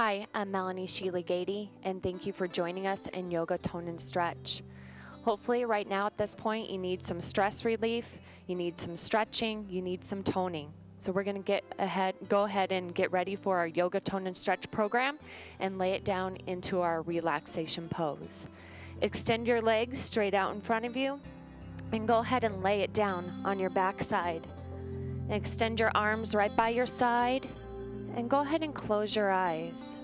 Hi, I'm Melanie Sheila-Gady, and thank you for joining us in Yoga Tone and Stretch. Hopefully right now at this point you need some stress relief, you need some stretching, you need some toning. So we're going to go ahead and get ready for our Yoga Tone and Stretch program and lay it down into our relaxation pose. Extend your legs straight out in front of you and go ahead and lay it down on your back side. Extend your arms right by your side and go ahead and close your eyes.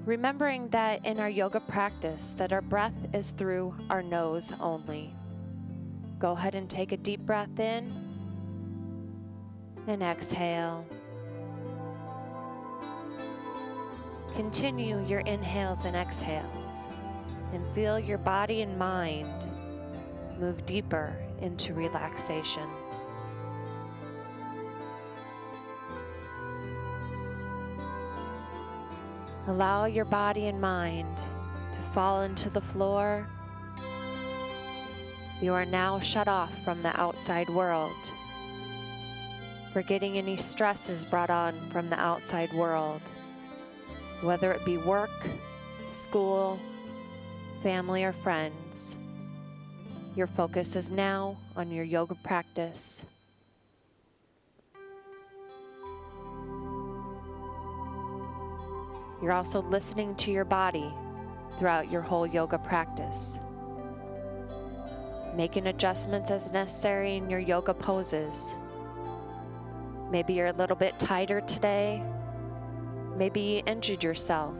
Remembering that in our yoga practice that our breath is through our nose only. Go ahead and take a deep breath in and exhale. Continue your inhales and exhales and feel your body and mind move deeper into relaxation. Allow your body and mind to fall into the floor. You are now shut off from the outside world, forgetting any stresses brought on from the outside world, whether it be work, school, family, or friends. Your focus is now on your yoga practice. You're also listening to your body throughout your whole yoga practice, making adjustments as necessary in your yoga poses. Maybe you're a little bit tighter today. Maybe you injured yourself.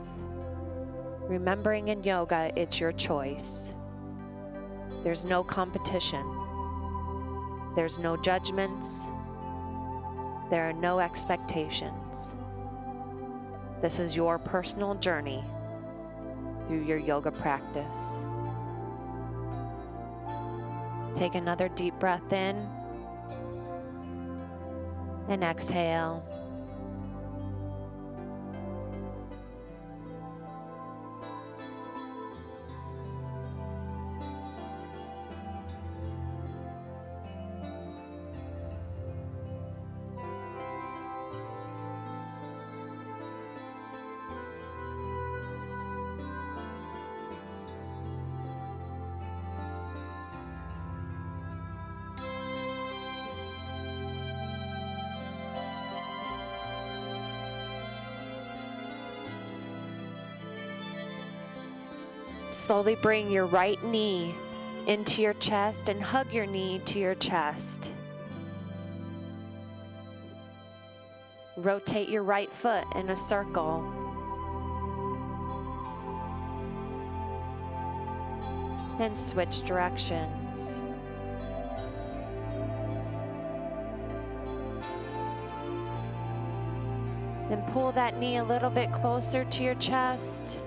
Remembering in yoga, it's your choice. There's no competition. There's no judgments. There are no expectations. This is your personal journey through your yoga practice. Take another deep breath in and exhale. Slowly bring your right knee into your chest and hug your knee to your chest. Rotate your right foot in a circle. And switch directions. And pull that knee a little bit closer to your chest.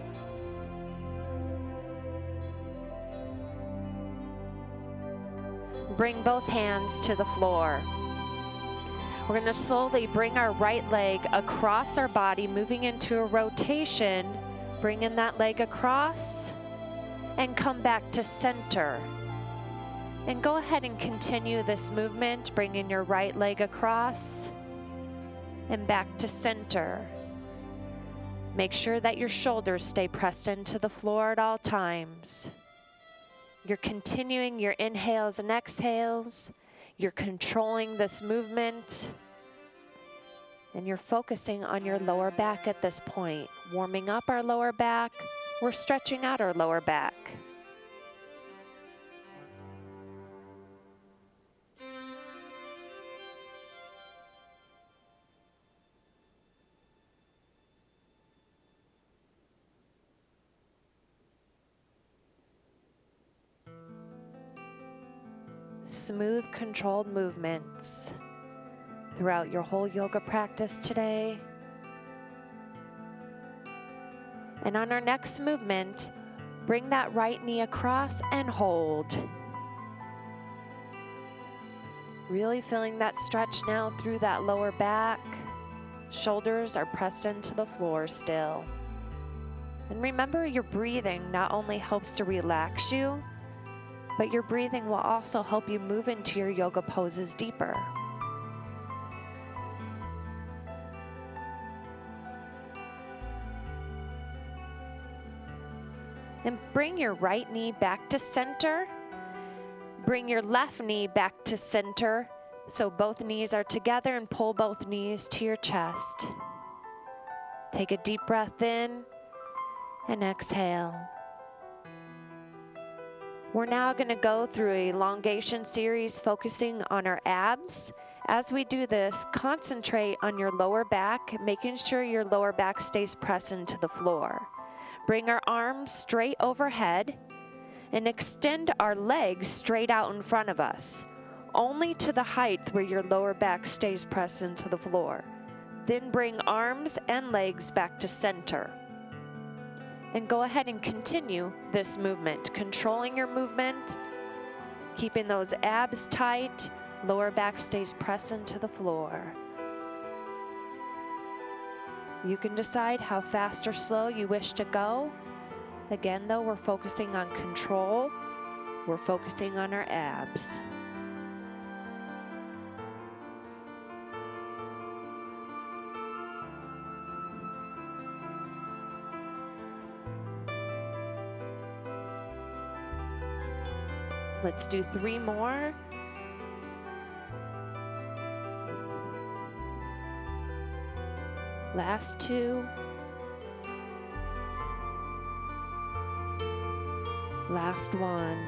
Bring both hands to the floor. We're going to slowly bring our right leg across our body, moving into a rotation. Bringing that leg across and come back to center. And go ahead and continue this movement, bringing your right leg across and back to center. Make sure that your shoulders stay pressed into the floor at all times. You're continuing your inhales and exhales. You're controlling this movement. And you're focusing on your lower back at this point. Warming up our lower back. We're stretching out our lower back. Smooth, controlled movements throughout your whole yoga practice today. And on our next movement, bring that right knee across and hold. Really feeling that stretch now through that lower back. Shoulders are pressed into the floor still. And remember, your breathing not only helps to relax you, but your breathing will also help you move into your yoga poses deeper. And bring your right knee back to center. Bring your left knee back to center so both knees are together, and pull both knees to your chest. Take a deep breath in and exhale. We're now going to go through an elongation series focusing on our abs. As we do this, concentrate on your lower back, making sure your lower back stays pressed into the floor. Bring our arms straight overhead and extend our legs straight out in front of us, only to the height where your lower back stays pressed into the floor. Then bring arms and legs back to center. And go ahead and continue this movement, controlling your movement, keeping those abs tight, lower back stays pressed into the floor. You can decide how fast or slow you wish to go. Again, though, we're focusing on control. We're focusing on our abs. Let's do 3 more. Last 2. Last 1.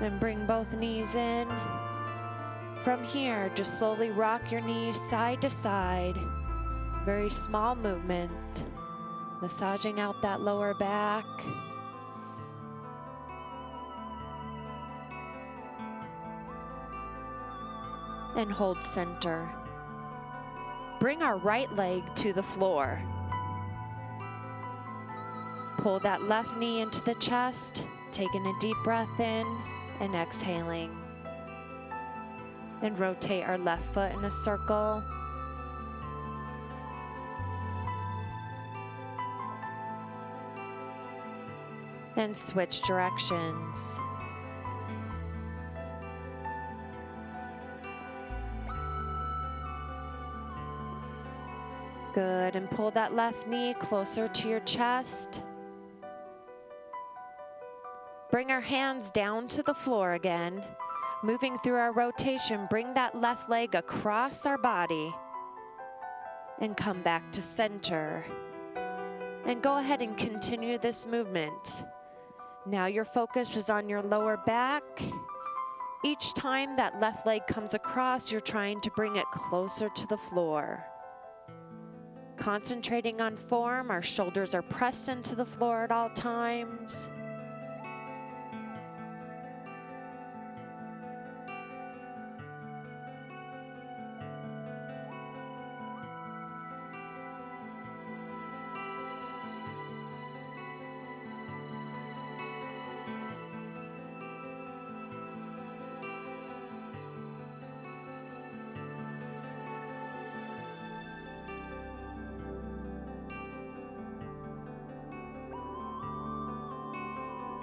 And bring both knees in. From here, just slowly rock your knees side to side. Very small movement. Massaging out that lower back. And hold center. Bring our right leg to the floor. Pull that left knee into the chest, taking a deep breath in and exhaling. And rotate our left foot in a circle. And switch directions. Good, and pull that left knee closer to your chest. Bring our hands down to the floor again. Moving through our rotation, bring that left leg across our body and come back to center. And go ahead and continue this movement. Now your focus is on your lower back. Each time that left leg comes across, you're trying to bring it closer to the floor. Concentrating on form, our shoulders are pressed into the floor at all times.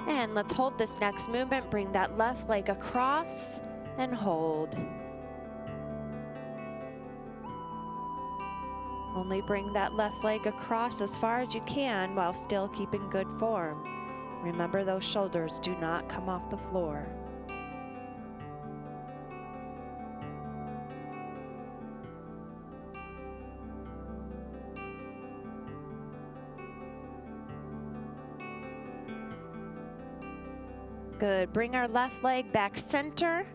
And let's hold this next movement. Bring that left leg across and hold. Only bring that left leg across as far as you can while still keeping good form. Remember, those shoulders do not come off the floor. Good, bring our left leg back center.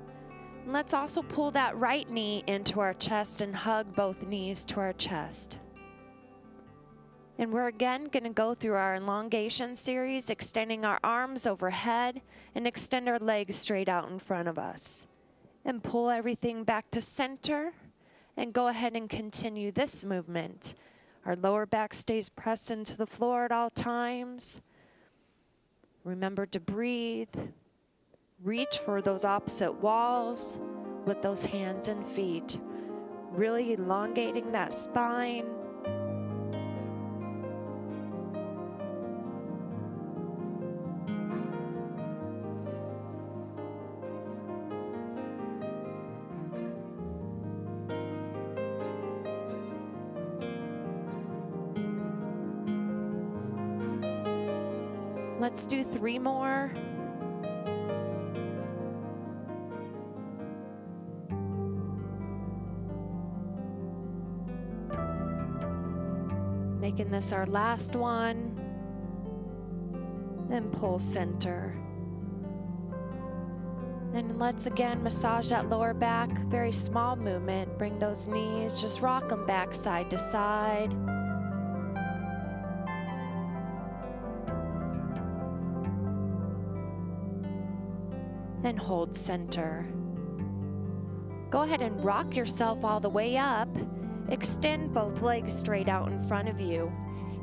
And let's also pull that right knee into our chest and hug both knees to our chest. And we're again gonna go through our elongation series, extending our arms overhead and extend our legs straight out in front of us. And pull everything back to center and go ahead and continue this movement. Our lower back stays pressed into the floor at all times. Remember to breathe. Reach for those opposite walls with those hands and feet. Really elongating that spine. Let's do 3 more. Making this our last one. And pull center. And let's again massage that lower back. Very small movement. Bring those knees, just rock them back side to side. And hold center. Go ahead and rock yourself all the way up. Extend both legs straight out in front of you.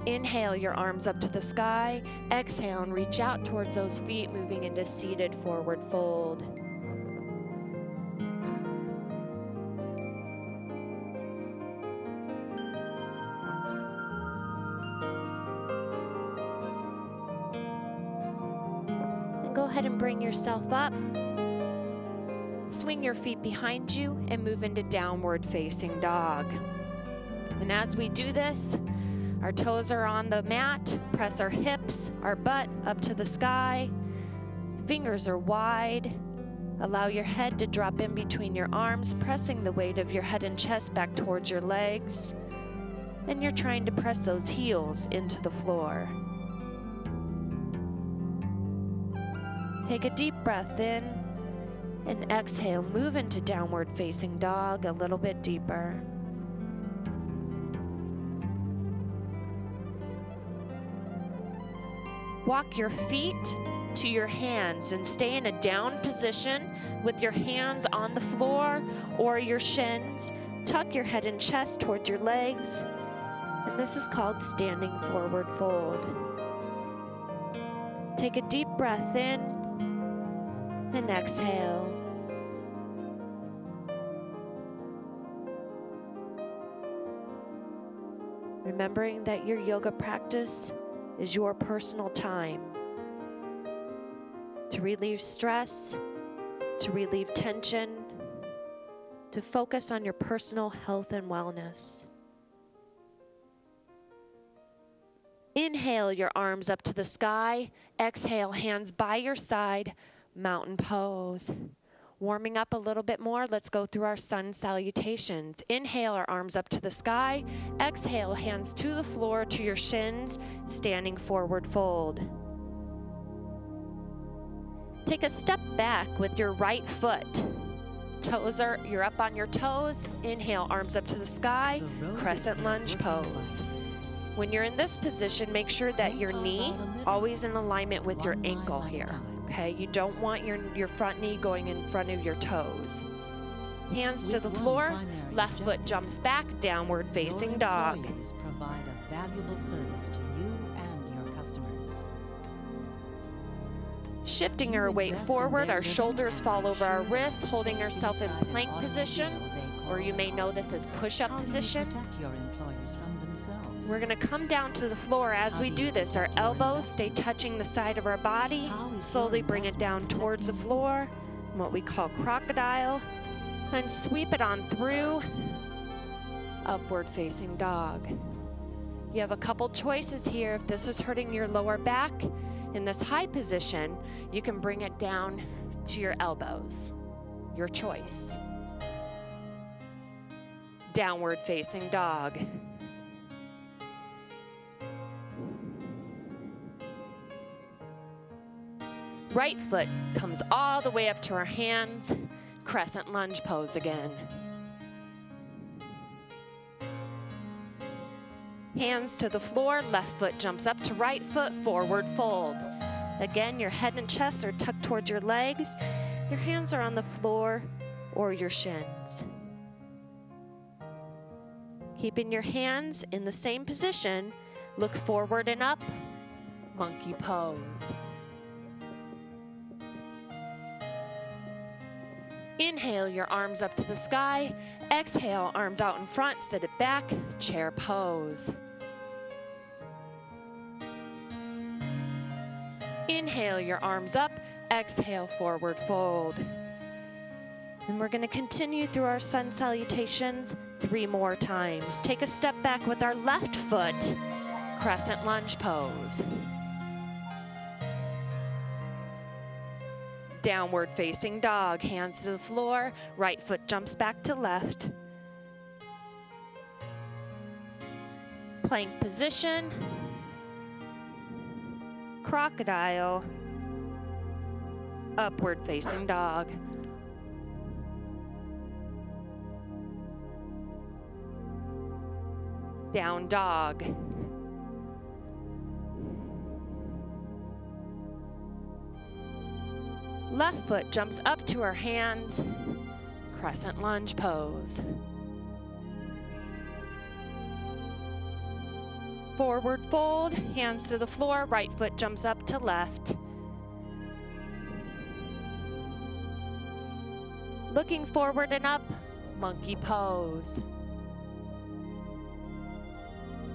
Inhale your arms up to the sky. Exhale and reach out towards those feet, moving into seated forward fold. And go ahead and bring yourself up. Swing your feet behind you and move into downward facing dog. And as we do this, our toes are on the mat, press our hips, our butt up to the sky. Fingers are wide. Allow your head to drop in between your arms, pressing the weight of your head and chest back towards your legs. And you're trying to press those heels into the floor. Take a deep breath in and exhale. Move into downward facing dog a little bit deeper. Walk your feet to your hands and stay in a down position with your hands on the floor or your shins. Tuck your head and chest towards your legs. And this is called standing forward fold. Take a deep breath in and exhale. Remembering that your yoga practice is your personal time to relieve stress, to relieve tension, to focus on your personal health and wellness. Inhale your arms up to the sky. Exhale, hands by your side, mountain pose. Warming up a little bit more, let's go through our sun salutations. Inhale, our arms up to the sky. Exhale, hands to the floor, to your shins, standing forward fold. Take a step back with your right foot. You're up on your toes. Inhale, arms up to the sky, crescent lunge pose. When you're in this position, make sure that your knee always in alignment with your ankle here. Okay, you don't want your front knee going in front of your toes. Hands to the floor, left foot jumps back, downward facing dog. Provide a valuable service to you and your customers. Shifting our weight forward, our shoulders fall over our wrists, holding ourselves in plank position, or you may know this as push-up position. We're going to come down to the floor. As we do this, our elbows stay touching the side of our body. Slowly bring it down towards the floor, what we call crocodile, and sweep it on through, upward facing dog. You have a couple choices here. If this is hurting your lower back, in this high position, you can bring it down to your elbows. Your choice. Downward facing dog. Right foot comes all the way up to our hands, crescent lunge pose again. Hands to the floor, left foot jumps up to right foot, forward fold. Again, your head and chest are tucked towards your legs. Your hands are on the floor or your shins. Keeping your hands in the same position, look forward and up, monkey pose. Inhale your arms up to the sky. Exhale, arms out in front, sit it back, chair pose. Inhale your arms up. Exhale, forward fold. And we're going to continue through our sun salutations 3 more times. Take a step back with our left foot, crescent lunge pose. Downward facing dog, hands to the floor, right foot jumps back to left. Plank position, crocodile, upward facing dog. Down dog. Left foot jumps up to our hands, crescent lunge pose. Forward fold, hands to the floor, right foot jumps up to left. Looking forward and up, monkey pose.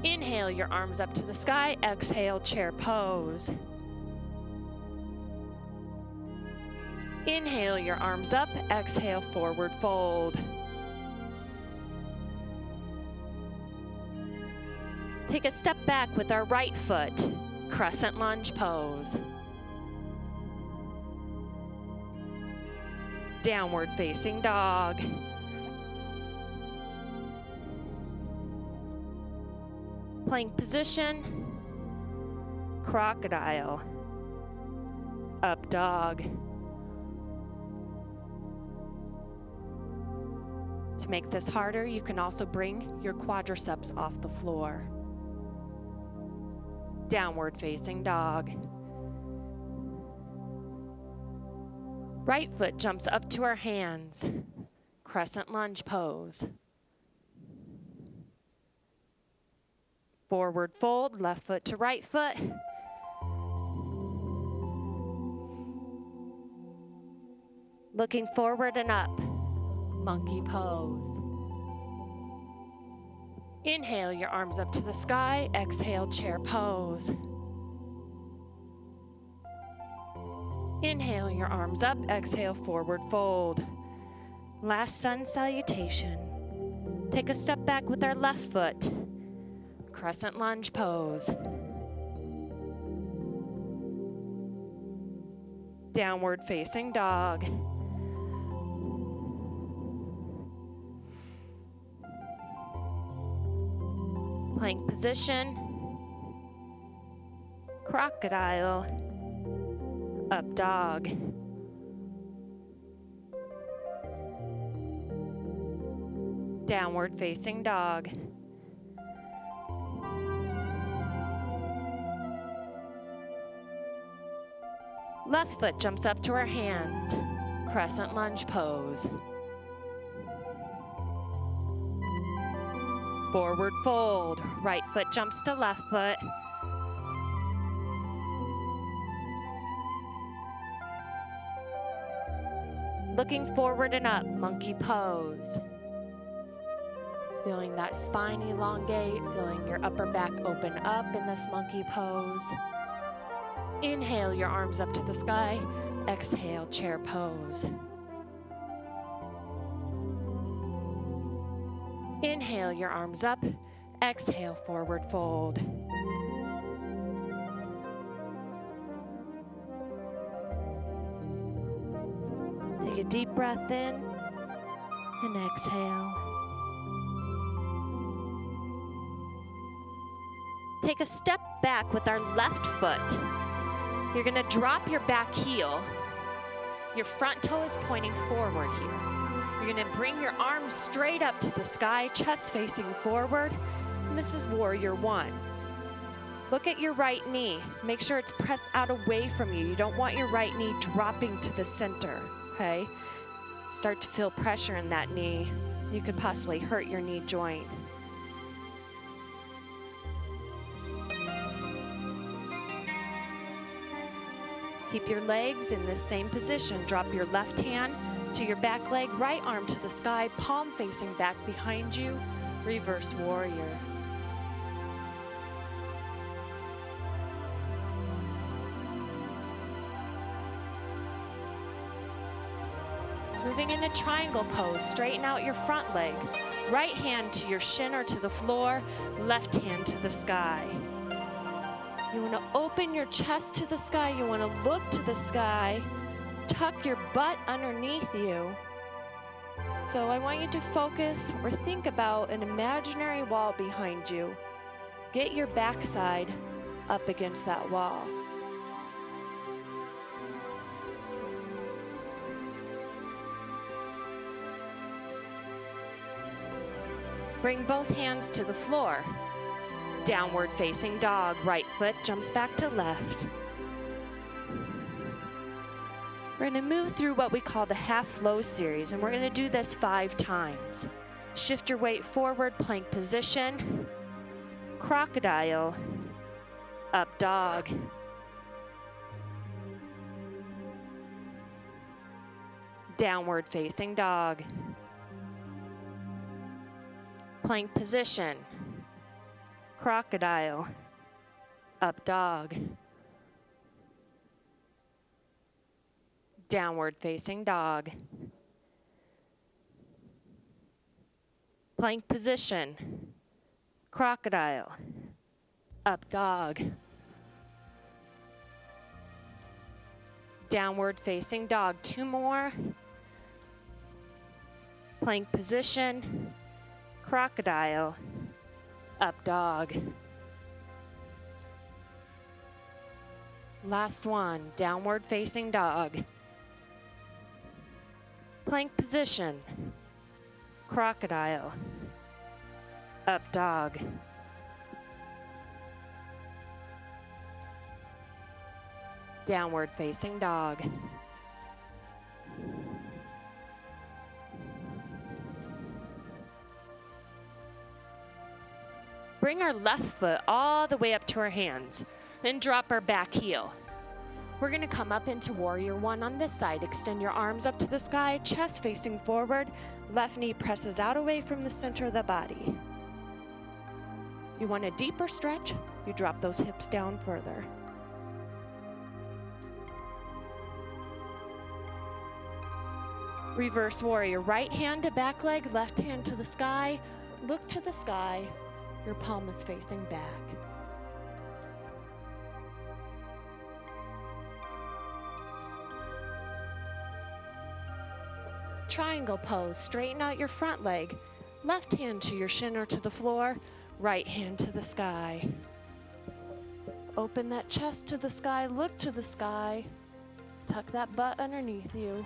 Inhale your arms up to the sky, exhale chair pose. Inhale your arms up, exhale forward fold. Take a step back with our right foot, crescent lunge pose. Downward facing dog. Plank position, crocodile, up dog. To make this harder, you can also bring your quadriceps off the floor. Downward facing dog. Right foot jumps up to our hands, crescent lunge pose. Forward fold, left foot to right foot. Looking forward and up, monkey pose. Inhale your arms up to the sky, exhale chair pose. Inhale your arms up, exhale forward fold. Last sun salutation. Take a step back with our left foot, crescent lunge pose. Downward facing dog. Plank position, crocodile, up dog. Downward facing dog. Left foot jumps up to our hands, crescent lunge pose. Forward fold, right foot jumps to left foot. Looking forward and up, monkey pose. Feeling that spine elongate, feeling your upper back open up in this monkey pose. Inhale your arms up to the sky, exhale chair pose. Inhale your arms up, exhale forward fold. Take a deep breath in and exhale. Take a step back with our left foot. You're gonna drop your back heel. Your front toe is pointing forward here. You're gonna bring your arms straight up to the sky, chest facing forward. And this is warrior one. Look at your right knee. Make sure it's pressed out away from you. You don't want your right knee dropping to the center, okay? Start to feel pressure in that knee. You could possibly hurt your knee joint. Keep your legs in this same position. Drop your left hand to your back leg, right arm to the sky, palm facing back behind you, reverse warrior. Moving into triangle pose, straighten out your front leg. Right hand to your shin or to the floor, left hand to the sky. You want to open your chest to the sky. You want to look to the sky. tuck your butt underneath you. So I want you to focus or think about an imaginary wall behind you. Get your backside up against that wall. Bring both hands to the floor. Downward facing dog. Right foot jumps back to left. We're going to move through what we call the half flow series, and we're going to do this 5 times. Shift your weight forward, plank position, crocodile, up dog, downward facing dog, plank position, crocodile, up dog, downward facing dog, plank position, crocodile, up dog, downward facing dog. 2 more, plank position, crocodile, up dog. Last one, downward facing dog, plank position, crocodile, up dog. Downward facing dog. Bring our left foot all the way up to our hands, then drop our back heel. We're gonna come up into warrior 1 on this side. Extend your arms up to the sky, chest facing forward. Left knee presses out away from the center of the body. You want a deeper stretch, you drop those hips down further. Reverse warrior, right hand to back leg, left hand to the sky. Look to the sky, your palm is facing back. Triangle pose, straighten out your front leg. Left hand to your shin or to the floor, right hand to the sky. Open that chest to the sky, look to the sky. Tuck that butt underneath you.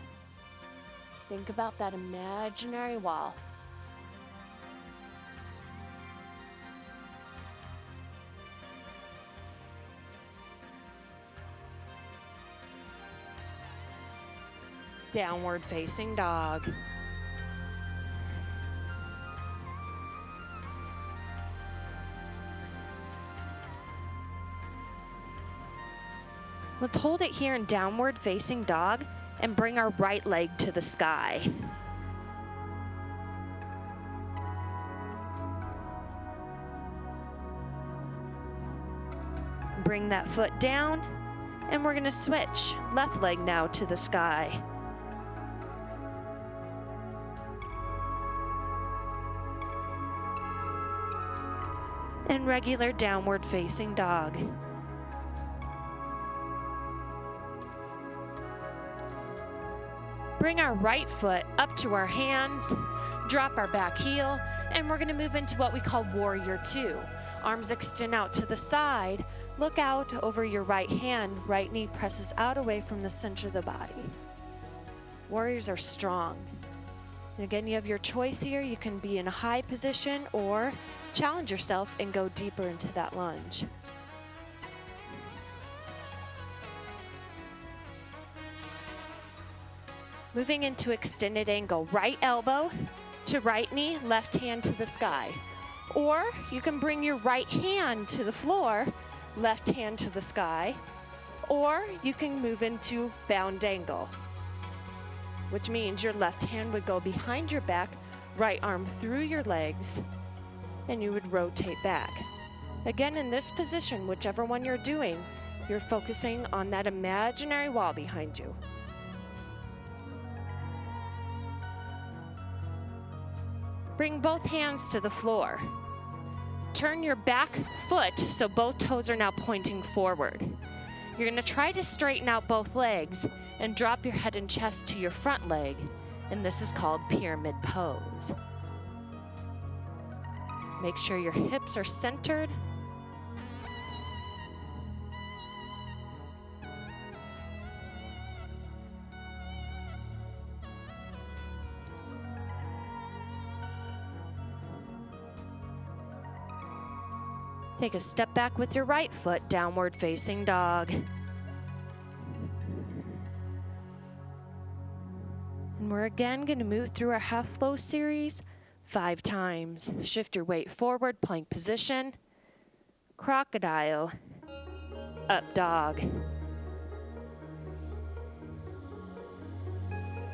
Think about that imaginary wall. Downward facing dog. Let's hold it here in downward facing dog and bring our right leg to the sky. Bring that foot down, and we're gonna switch. Left leg now to the sky. And regular downward facing dog. Bring our right foot up to our hands, drop our back heel, and we're gonna move into what we call warrior 2. Arms extend out to the side, look out over your right hand, right knee presses out away from the center of the body. Warriors are strong. And again, you have your choice here. You can be in a high position or challenge yourself and go deeper into that lunge. Moving into extended angle, right elbow to right knee, left hand to the sky. Or you can bring your right hand to the floor, left hand to the sky. Or you can move into bound angle, which means your left hand would go behind your back, right arm through your legs, and you would rotate back. Again, in this position, whichever one you're doing, you're focusing on that imaginary wall behind you. Bring both hands to the floor. Turn your back foot so both toes are now pointing forward. You're going to try to straighten out both legs and drop your head and chest to your front leg, and this is called pyramid pose. Make sure your hips are centered. Take a step back with your right foot, downward facing dog. And we're again going to move through our half flow series 5 times. Shift your weight forward, plank position, crocodile, up dog,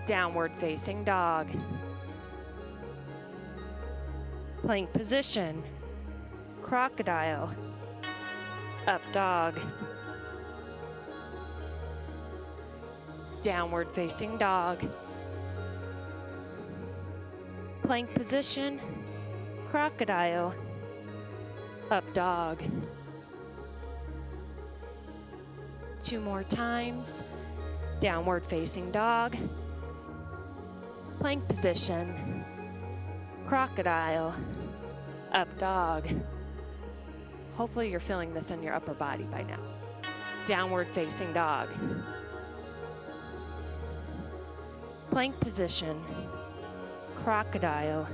downward facing dog, plank position, crocodile, up dog, downward facing dog, plank position, crocodile, up dog. 2 more times, downward facing dog, plank position, crocodile, up dog. Hopefully you're feeling this in your upper body by now. Downward facing dog. Plank position, crocodile,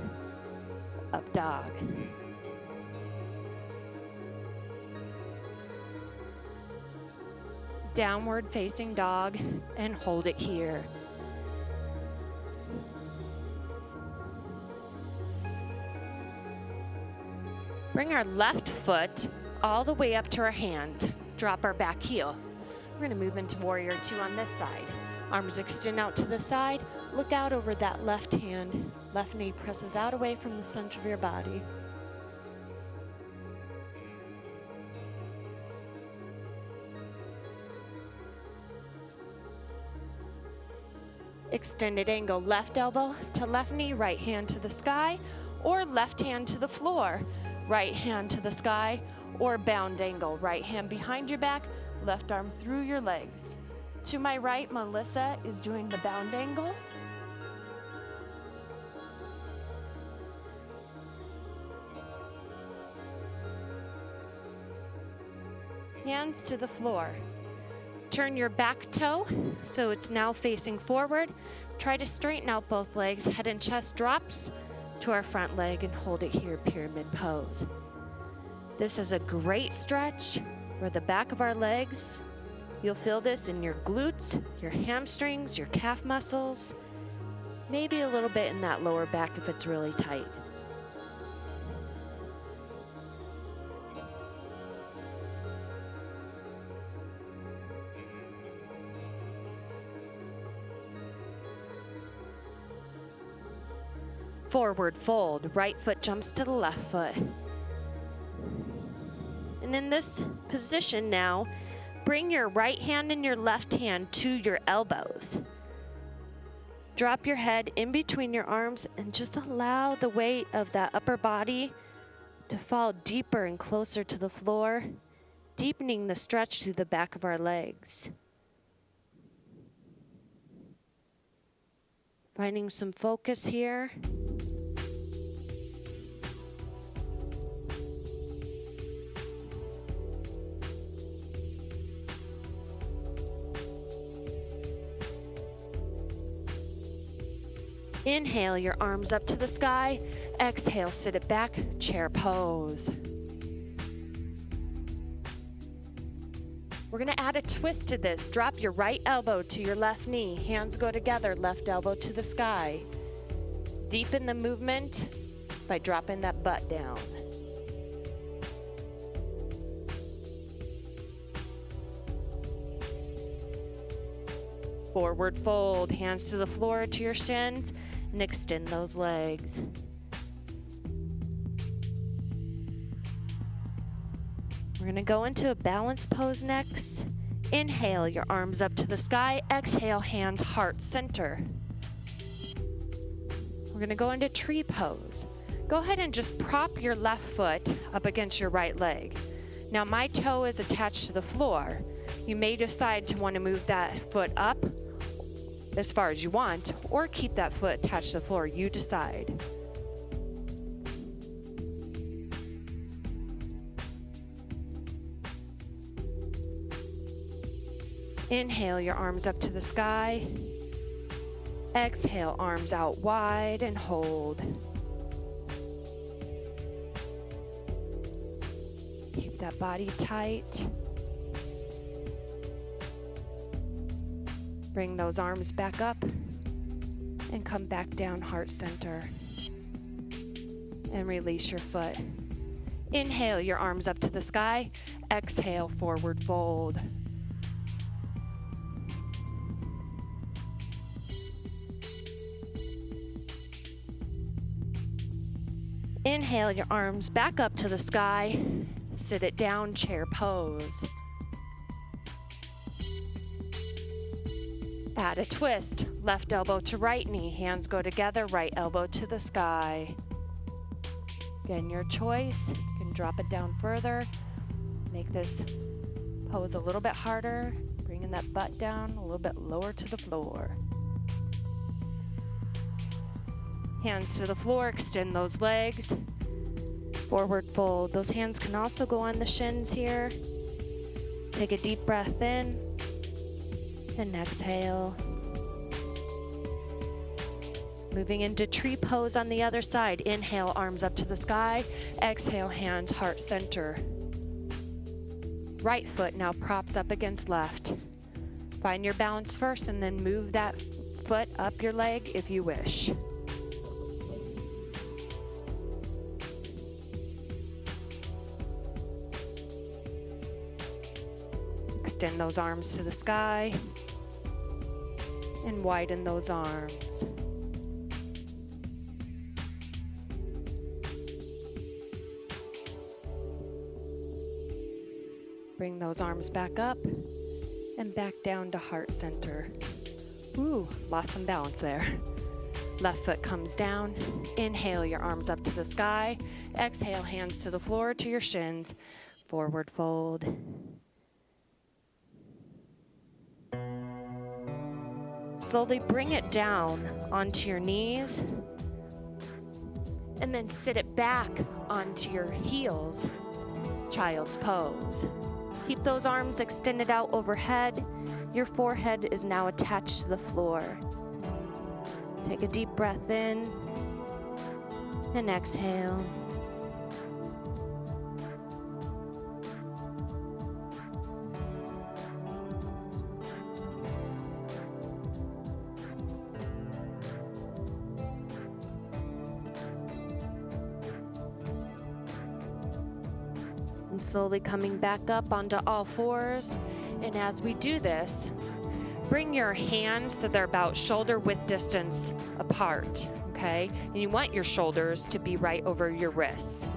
up dog. Downward facing dog and hold it here. Bring our left foot all the way up to our hands. Drop our back heel. We're gonna move into warrior 2 on this side. Arms extend out to the side. Look out over that left hand. Left knee presses out away from the center of your body. Extended angle, left elbow to left knee, right hand to the sky, or left hand to the floor. Right hand to the sky, or bound angle. Right hand behind your back, left arm through your legs. To my right, Melissa is doing the bound angle. Hands to the floor. Turn your back toe so it's now facing forward. Try to straighten out both legs. Head and chest drops to our front leg and hold it here, pyramid pose. This is a great stretch for the back of our legs. You'll feel this in your glutes, your hamstrings, your calf muscles, maybe a little bit in that lower back if it's really tight. Forward fold, right foot jumps to the left foot. And in this position now, bring your right hand and your left hand to your elbows. Drop your head in between your arms and just allow the weight of that upper body to fall deeper and closer to the floor, deepening the stretch through the back of our legs. Finding some focus here. Inhale your arms up to the sky. Exhale, sit it back, chair pose. We're gonna add a twist to this. Drop your right elbow to your left knee. Hands go together, left elbow to the sky. Deepen the movement by dropping that butt down. Forward fold, hands to the floor to your shins, and extend those legs. We're gonna go into a balance pose next. Inhale, your arms up to the sky. Exhale, hands heart center. We're gonna go into tree pose. Go ahead and just prop your left foot up against your right leg. Now my toe is attached to the floor. You may decide to want to move that foot up as far as you want, or keep that foot attached to the floor. You decide. Inhale your arms up to the sky. Exhale, arms out wide and hold. Keep that body tight. Bring those arms back up and come back down heart center. And release your foot. Inhale your arms up to the sky. Exhale, forward fold. Inhale your arms back up to the sky. Sit it down, chair pose. Add a twist. Left elbow to right knee. Hands go together, right elbow to the sky. Again, your choice. You can drop it down further. Make this pose a little bit harder. Bringing that butt down a little bit lower to the floor. Hands to the floor, extend those legs. Forward fold. Those hands can also go on the shins here. Take a deep breath in and exhale. Moving into tree pose on the other side. Inhale, arms up to the sky. Exhale, hands heart center. Right foot now props up against left. Find your balance first and then move that foot up your leg if you wish. Extend those arms to the sky and widen those arms. Bring those arms back up and back down to heart center. Ooh, lost some balance there. Left foot comes down. Inhale your arms up to the sky. Exhale, hands to the floor to your shins. Forward fold. Slowly bring it down onto your knees and then sit it back onto your heels, child's pose. Keep those arms extended out overhead. Your forehead is now attached to the floor. Take a deep breath in and exhale. And slowly coming back up onto all fours. And as we do this, bring your hands so they're about shoulder width distance apart, okay? And you want your shoulders to be right over your wrists,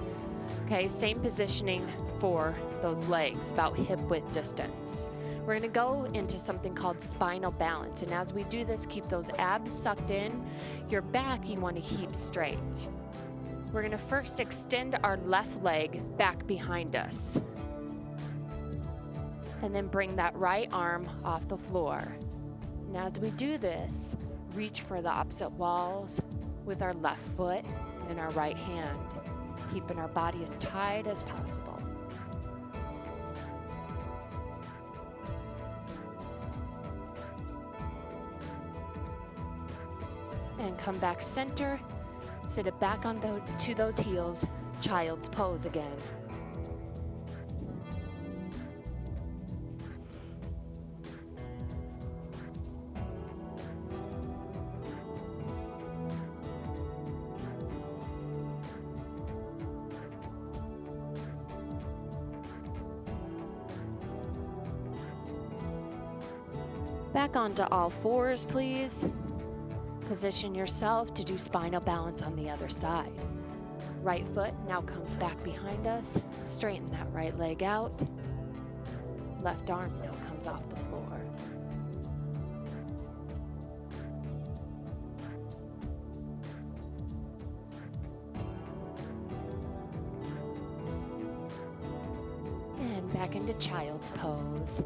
okay? Same positioning for those legs, about hip width distance. We're gonna go into something called spinal balance. And as we do this, keep those abs sucked in. Your back you wanna keep straight. We're gonna first extend our left leg back behind us. And then bring that right arm off the floor. And as we do this, reach for the opposite walls with our left foot and our right hand, keeping our body as tight as possible. And come back center. Sit it back on to those heels, child's pose again. Back onto all fours, please. Position yourself to do spinal balance on the other side. Right foot now comes back behind us. Straighten that right leg out. Left arm now comes off the floor. And back into child's pose.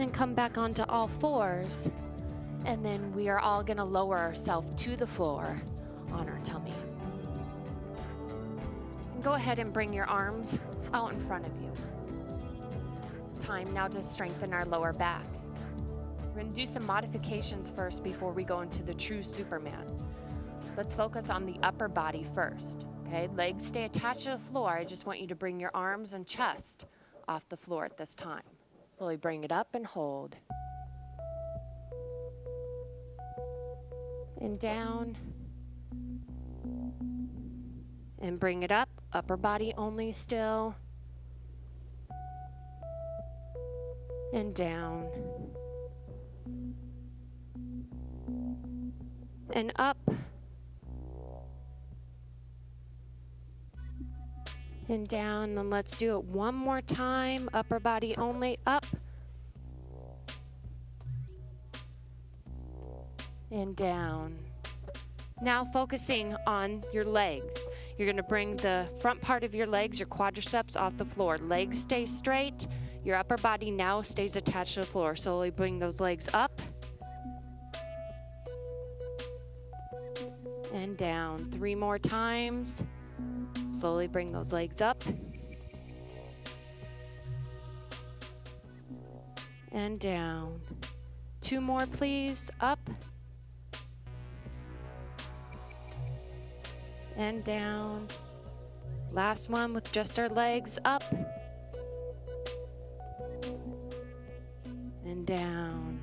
Then come back onto all fours. And then we are all gonna lower ourselves to the floor on our tummy. And go ahead and bring your arms out in front of you. Time now to strengthen our lower back. We're gonna do some modifications first before we go into the true Superman. Let's focus on the upper body first, okay? Legs stay attached to the floor. I just want you to bring your arms and chest off the floor at this time. Slowly bring it up and hold. And down. And bring it up, upper body only still. And down. And up. And down. Then let's do it one more time. Upper body only, up. And down. Now focusing on your legs. You're going to bring the front part of your legs, your quadriceps, off the floor. Legs stay straight. Your upper body now stays attached to the floor. Slowly bring those legs up. And down. 3 more times. Slowly bring those legs up. And down. 2 more, please. Up. And down. Last one with just our legs up. And down.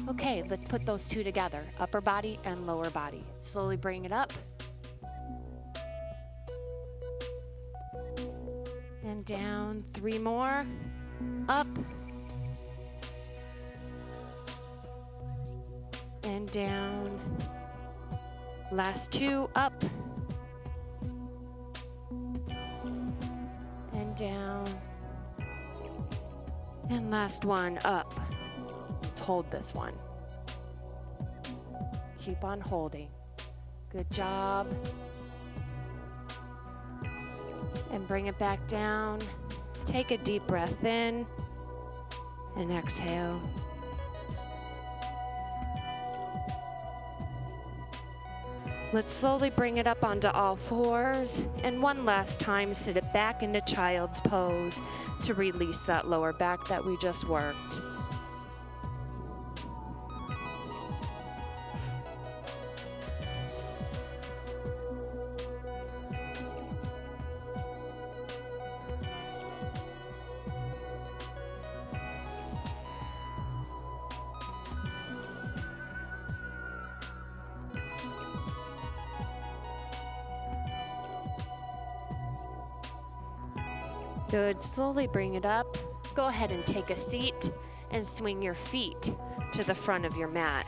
Okay, let's put those two together, upper body and lower body. Slowly bring it up. And down, 3 more, up. And down. Last 2, up. And down. And last one, up. Let's hold this one. Keep on holding. Good job. And bring it back down. Take a deep breath in and exhale. Let's slowly bring it up onto all fours, and one last time sit it back into child's pose to release that lower back that we just worked. Good, slowly bring it up. Go ahead and take a seat and swing your feet to the front of your mat.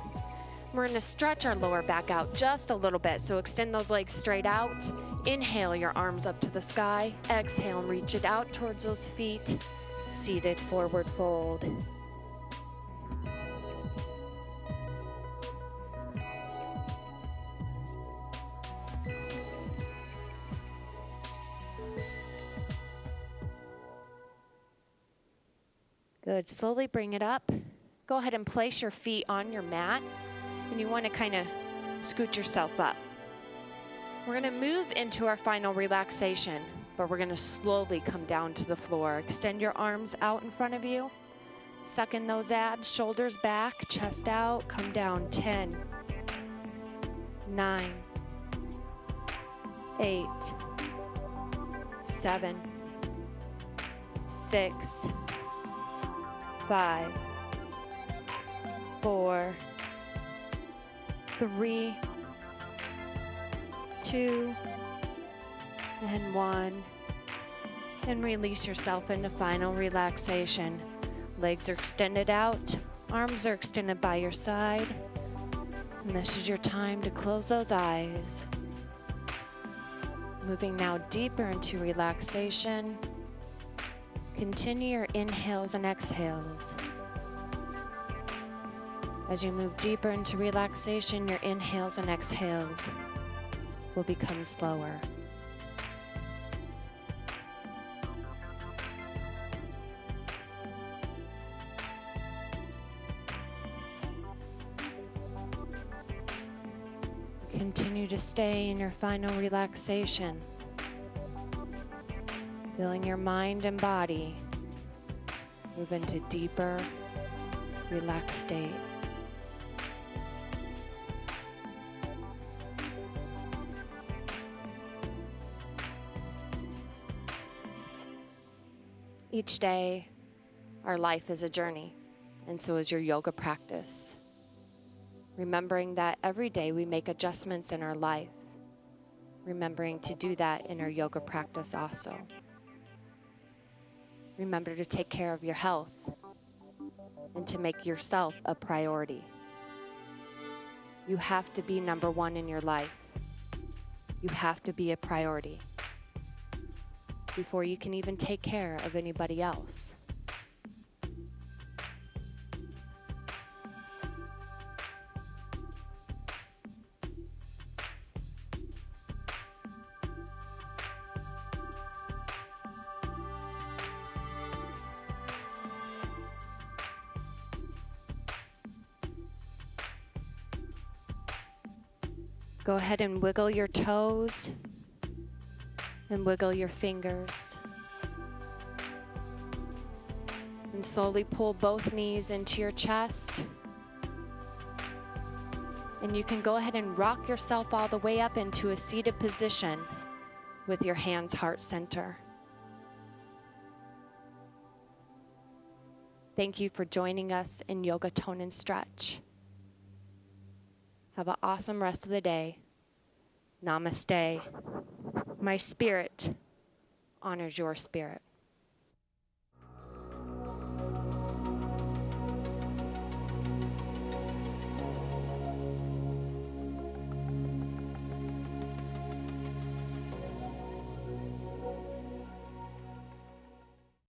We're gonna stretch our lower back out just a little bit, so extend those legs straight out. Inhale your arms up to the sky. Exhale and reach it out towards those feet. Seated forward fold. Good, slowly bring it up. Go ahead and place your feet on your mat, and you want to kind of scoot yourself up. We're gonna move into our final relaxation, but we're gonna slowly come down to the floor. Extend your arms out in front of you. Suck in those abs, shoulders back, chest out, come down. 10, 9, 8, 7, 6, 5, 4, 3, 2, and 1. And release yourself into final relaxation. Legs are extended out, arms are extended by your side. And this is your time to close those eyes. Moving now deeper into relaxation. Continue your inhales and exhales. As you move deeper into relaxation, your inhales and exhales will become slower. Continue to stay in your final relaxation, feeling your mind and body move into deeper, relaxed state. Each day, our life is a journey, and so is your yoga practice. Remembering that every day we make adjustments in our life, remembering to do that in our yoga practice also. Remember to take care of your health and to make yourself a priority. You have to be number one in your life. You have to be a priority before you can even take care of anybody else. Go ahead and wiggle your toes and wiggle your fingers. And slowly pull both knees into your chest. And you can go ahead and rock yourself all the way up into a seated position with your hands heart center. Thank you for joining us in Yoga Tone and Stretch. Have an awesome rest of the day. Namaste. My spirit honors your spirit.